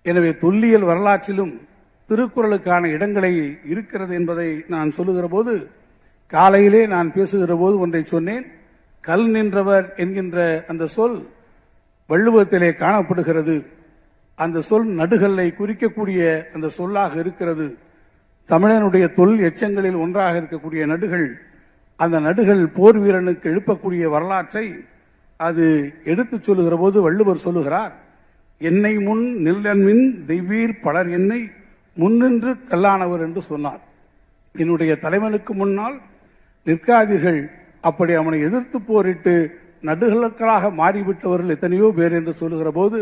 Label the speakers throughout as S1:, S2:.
S1: எனவே தொல்லியல் வரலாற்றிலும் திருக்குறளுக்கான இடங்களை இருக்கிறது என்பதை நான் சொல்லுகிற போது, காலையிலே நான் பேசுகிற போது ஒன்றை சொன்னேன். கல் நின்றவர் என்கின்ற அந்த சொல் வள்ளுவத்திலே காணப்படுகிறது. அந்த சொல் நடுகல்லை குறிக்கக்கூடிய அந்த சொல்லாக இருக்கிறது. தமிழனுடைய தொல் எச்சங்களில் ஒன்றாக இருக்கக்கூடிய நடுகள், அந்த நடுகள் போர் வீரனுக்கு எழுப்பக்கூடிய வரலாற்றை அது எடுத்துச் சொல்லுகிற போது வள்ளுவர் சொல்லுகிறார், என்னை முன் நில்லன்மின் தெய்வீர் பலர் என்னை முன்னின்று கல்லானவர் என்று சொன்னார். என்னுடைய தலைவனுக்கு முன்னால் நிற்காதீர்கள், அப்படி அவனை எதிர்த்து போரிட்டு நடுகளுக்களாக மாறிவிட்டவர்கள் எத்தனையோ பேர் என்று சொல்லுகிற போது,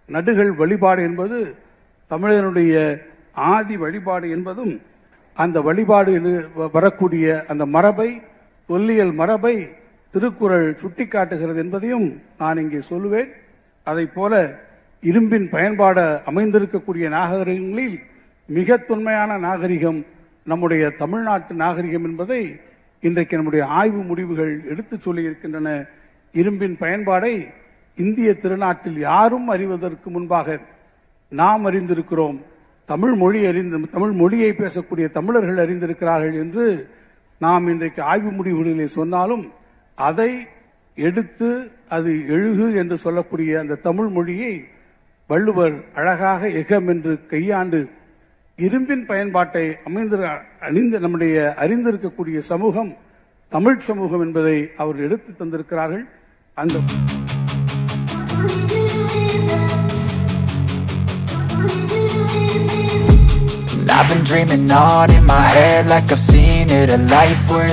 S1: நடுகள் வழிபாடு என்பது தமிழனுடைய ஆதி வழிபாடு என்பதும், அந்த வழிபாடு வரக்கூடிய அந்த மரபை, தொல்லியல் மரபை திருக்குறள் சுட்டிக்காட்டுகிறது என்பதையும் நான் இங்கே சொல்லுவேன். அதை போல இரும்பின் பயன்பாடு அமைந்திருக்கக்கூடிய நாகரிகங்களில் மிக தொன்மையான நாகரிகம் நம்முடைய தமிழ்நாட்டு நாகரிகம் என்பதை இன்றைக்கு நம்முடைய ஆய்வு முடிவுகள் எடுத்துச் சொல்லி இருக்கின்றன. இரும்பின் பயன்பாடை இந்திய திருநாட்டில் யாரும் அறிவதற்கு முன்பாக நாம் அறிந்திருக்கிறோம். தமிழ் மொழியை பேசக்கூடிய தமிழர்கள் அறிந்திருக்கிறார்கள் என்று நாம் இன்றைக்கு ஆய்வு முடிவுகளிலே சொன்னாலும், அதை எடுத்து அது எழுகு என்று சொல்லக்கூடிய அந்த தமிழ் மொழியை வள்ளுவர் அழகாக எகம் என்று கையாண்டு இரும்பின் பயன்பாட்டை நம்முடைய அறிந்திருக்கக்கூடிய சமூகம் தமிழ் சமூகம் என்பதை அவர் எடுத்து தந்திருக்கிறார்கள். அந்த
S2: I've been dreaming on in my head like I've seen it, a life worth